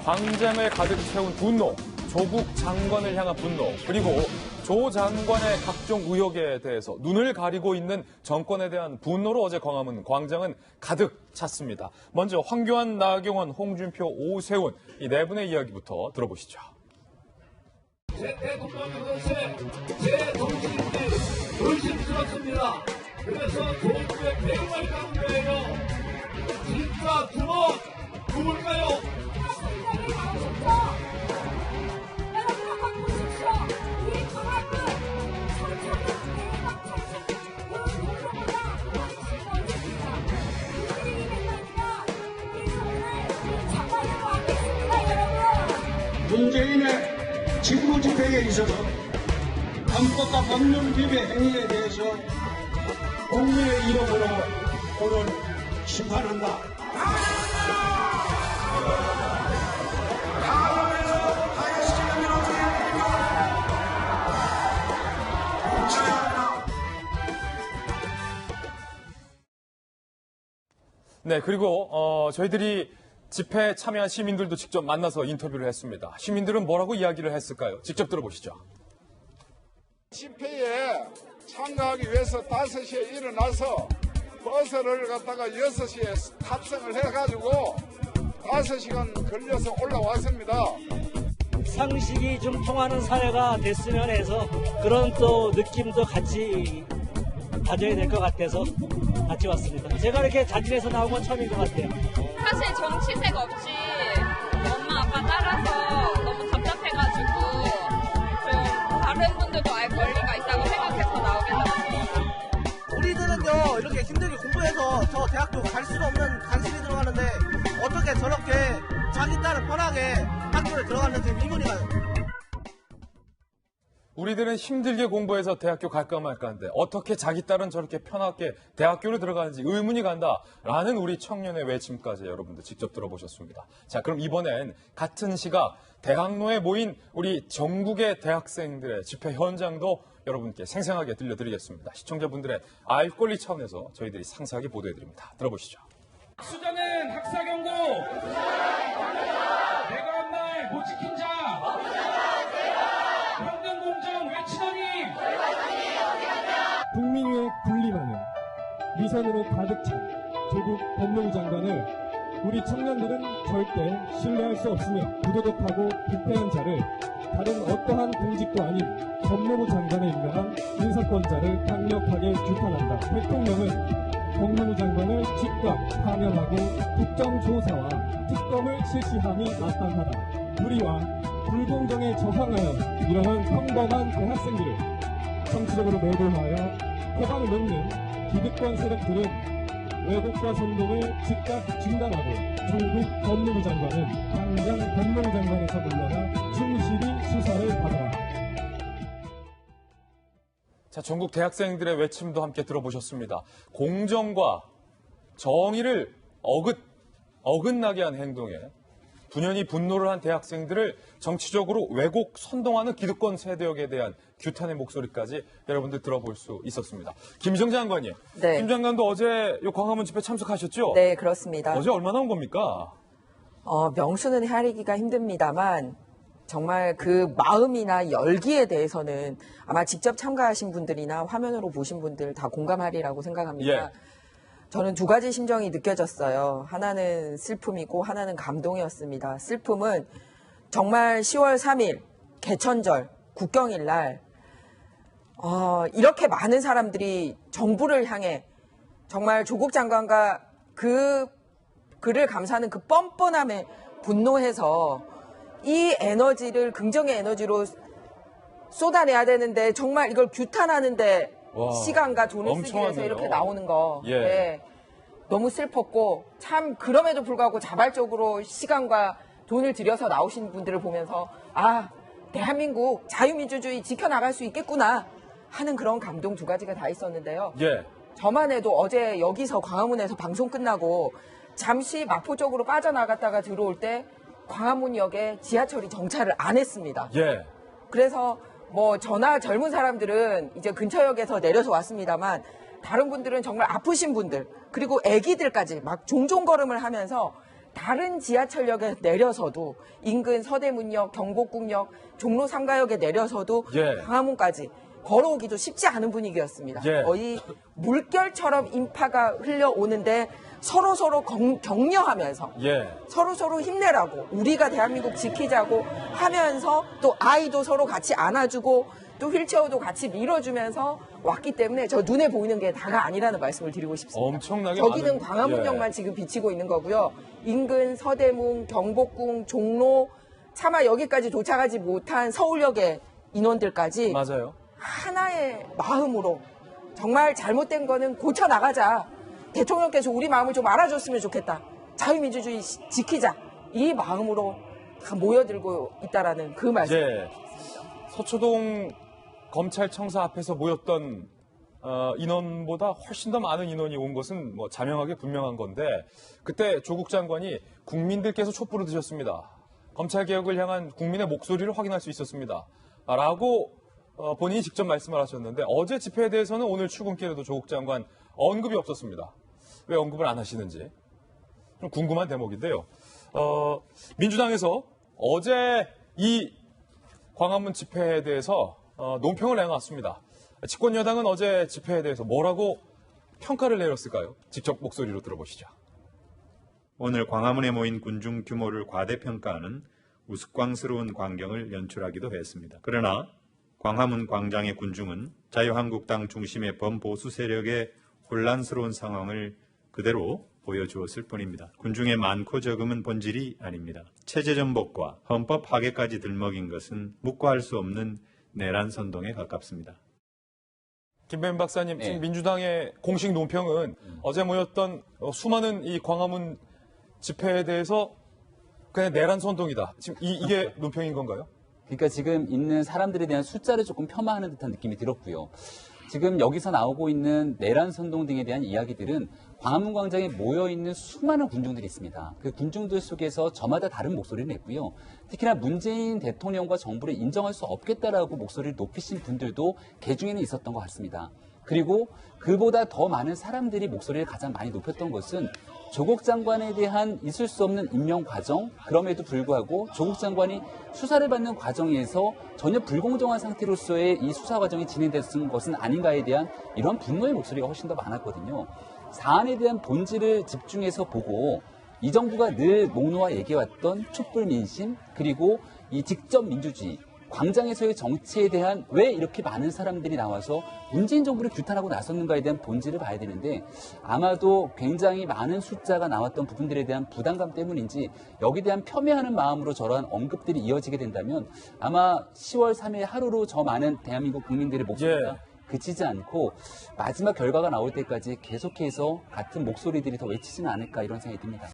광장을 가득 채운 분노, 조국 장관을 향한 분노, 그리고 조 장관의 각종 의혹에 대해서 눈을 가리고 있는 정권에 대한 분노로 어제 광화문 광장은 가득 찼습니다. 먼저 황교안, 나경원, 홍준표, 오세훈 이 네 분의 이야기부터 들어보시죠. 제 대통령으로서의 제 정신이 의심스럽습니다. 그래서 조국의 백말 강요예요. 진짜 두번 누굴까요? 문재인의 직무 집행에 있어서 헌법과 법률 위배 행위에 대해서 국민의 이름으로 오늘 심판한다. 네, 그리고 저희들이 집회에 참여한 시민들도 직접 만나서 인터뷰를 했습니다. 시민들은 뭐라고 이야기를 했을까요? 직접 들어보시죠. 집회에 참가하기 위해서 5시에 일어나서 버스를 갖다가 6시에 탑승을 해가지고 5시간 걸려서 올라왔습니다. 상식이 좀 통하는 사회가 됐으면 해서 그런 또 느낌도 같이 가져야 될 것 같아서 같이 왔습니다. 제가 이렇게 자진해서 나온 건 처음인 것 같아요. 사실 정치색 없이 엄마 아빠 따라서 너무 답답해가지고 좀 다른 분들도 알 권리가 있다고 생각해서 나오게 됐어요. 우리들은요 이렇게 힘들게 공부해서 저 대학교 갈 수가 없는 간신히 들어가는데 어떻게 저렇게 자기 딸을 편하게 학교에 들어갔는지 의문이 가요. 우리들은 힘들게 공부해서 대학교 갈까 말까 하는데 어떻게 자기 딸은 저렇게 편하게 대학교를 들어가는지 의문이 간다라는 우리 청년의 외침까지 여러분들 직접 들어보셨습니다. 자, 그럼 이번엔 같은 시각 대학로에 모인 우리 전국의 대학생들의 집회 현장도 여러분께 생생하게 들려드리겠습니다. 시청자분들의 알 권리 차원에서 저희들이 상세하게 보도해드립니다. 들어보시죠. 수자는 학사 경고! 내가 한 말 못 지킨 자! 평등 공정 외치더니! 국민의 분리만은 위선으로 가득 찬 조국 법무부 장관을 우리 청년들은 절대 신뢰할 수 없으며 부도덕하고 부패한 자를 다른 어떠한 공직도 아닌 법무부 장관에 임명한 인사권자를 강력하게 규탄한다. 대통령은 법무부 장관을 즉각 파면하고 국정조사와 특검을 실시함이 마땅하다. 우리와 불공정에 저항하여 일어난 평범한 대학생들을 정치적으로 매도하여 해방을 놓는 기득권 세력들은 왜곡과 선동을 즉각 중단하고 조국 법무부 장관은 당장 법무부 장관에서 물러나 충실히 수사를 받아라. 자, 전국 대학생들의 외침도 함께 들어보셨습니다. 공정과 정의를 어긋나게 한 행동에 분연히 분노를 한 대학생들을 정치적으로 왜곡, 선동하는 기득권 세력에 대한 규탄의 목소리까지 여러분들 들어볼 수 있었습니다. 김정 장관님, 네. 김 장관도 어제 이 광화문 집회 참석하셨죠? 네, 그렇습니다. 어제 얼마나 온 겁니까? 명수는 헤아리기가 힘듭니다만 정말 그 마음이나 열기에 대해서는 아마 직접 참가하신 분들이나 화면으로 보신 분들 다 공감하리라고 생각합니다. 예. 저는 두 가지 심정이 느껴졌어요. 하나는 슬픔이고 하나는 감동이었습니다. 슬픔은 정말 10월 3일 개천절 국경일 날 이렇게 많은 사람들이 정부를 향해 정말 조국 장관과 그를 감사하는 그 뻔뻔함에 분노해서 이 에너지를 긍정의 에너지로 쏟아내야 되는데 정말 이걸 규탄하는데 와, 시간과 돈을 쓰기 위해서 엄청하네요. 이렇게 나오는 거 예. 네, 너무 슬펐고 참 그럼에도 불구하고 자발적으로 시간과 돈을 들여서 나오신 분들을 보면서 대한민국 자유민주주의 지켜나갈 수 있겠구나 하는 그런 감동 두 가지가 다 있었는데요. 예. 저만 해도 어제 여기서 광화문에서 방송 끝나고 잠시 마포 쪽으로 빠져나갔다가 들어올 때 광화문역에 지하철이 정차를 안 했습니다. 예. 그래서 저나 젊은 사람들은 이제 근처역에서 내려서 왔습니다만 다른 분들은 정말 아프신 분들 그리고 아기들까지 막 종종 걸음을 하면서 다른 지하철역에 내려서도 인근 서대문역, 경복궁역, 종로 3가역에 내려서도 예. 광화문까지 걸어오기도 쉽지 않은 분위기였습니다. 예. 거의 물결처럼 인파가 흘려오는데 서로 격려하면서 예. 서로 힘내라고 우리가 대한민국 지키자고 하면서 또 아이도 서로 같이 안아주고 또 휠체어도 같이 밀어주면서 왔기 때문에 저 눈에 보이는 게 다가 아니라는 말씀을 드리고 싶습니다. 엄청나게 저기는 많은- 광화문역만 예. 지금 비치고 있는 거고요. 인근 서대문, 경복궁, 종로 차마 여기까지 도착하지 못한 서울역의 인원들까지 맞아요. 하나의 마음으로 정말 잘못된 거는 고쳐나가자. 대통령께서 우리 마음을 좀 알아줬으면 좋겠다. 자유민주주의 지키자. 이 마음으로 다 모여들고 있다라는 그 말씀. 예. 서초동 검찰청사 앞에서 모였던 인원보다 훨씬 더 많은 인원이 온 것은 뭐 자명하게 분명한 건데 그때 조국 장관이 국민들께서 촛불을 드셨습니다. 검찰개혁을 향한 국민의 목소리를 확인할 수 있었습니다. 라고 본인이 직접 말씀을 하셨는데 어제 집회에 대해서는 오늘 출근길에도 조국 장관 언급이 없었습니다. 왜 언급을 안 하시는지 좀 궁금한 대목인데요. 민주당에서 어제 이 광화문 집회에 대해서 논평을 내놨습니다. 집권 여당은 어제 집회에 대해서 뭐라고 평가를 내렸을까요? 직접 목소리로 들어보시죠. 오늘 광화문에 모인 군중 규모를 과대평가하는 우스꽝스러운 광경을 연출하기도 했습니다. 그러나 광화문 광장의 군중은 자유한국당 중심의 범보수 세력의 혼란스러운 상황을 그대로 보여주었을 뿐입니다. 군중의 많고 적음은 본질이 아닙니다. 체제 전복과 헌법 파괴까지 들먹인 것은 묵과할 수 없는 내란 선동에 가깝습니다. 김배민 박사님, 네. 지금 민주당의 공식 논평은 어제 모였던 수많은 이 광화문 집회에 대해서 그냥 내란 선동이다. 지금 이게 논평인 건가요? 그러니까 지금 있는 사람들에 대한 숫자를 조금 폄하하는 듯한 느낌이 들었고요. 지금 여기서 나오고 있는 내란 선동 등에 대한 이야기들은 광화문 광장에 모여있는 수많은 군중들이 있습니다. 그 군중들 속에서 저마다 다른 목소리를 냈고요. 특히나 문재인 대통령과 정부를 인정할 수 없겠다라고 목소리를 높이신 분들도 개중에는 있었던 것 같습니다. 그리고 그보다 더 많은 사람들이 목소리를 가장 많이 높였던 것은 조국 장관에 대한 있을 수 없는 임명 과정, 그럼에도 불구하고 조국 장관이 수사를 받는 과정에서 전혀 불공정한 상태로서의 이 수사 과정이 진행됐던 것은 아닌가에 대한 이런 분노의 목소리가 훨씬 더 많았거든요. 사안에 대한 본질을 집중해서 보고 이 정부가 늘 목 놓아 얘기해왔던 촛불 민심, 그리고 이 직접 민주주의, 광장에서의 정치에 대한 왜 이렇게 많은 사람들이 나와서 문재인 정부를 규탄하고 나섰는가에 대한 본질을 봐야 되는데 아마도 굉장히 많은 숫자가 나왔던 부분들에 대한 부담감 때문인지 여기에 대한 폄훼하는 마음으로 저러한 언급들이 이어지게 된다면 아마 10월 3일 하루로 저 많은 대한민국 국민들의 목소리가 그치지 않고 마지막 결과가 나올 때까지 계속해서 같은 목소리들이 더 외치지는 않을까 이런 생각이 듭니다.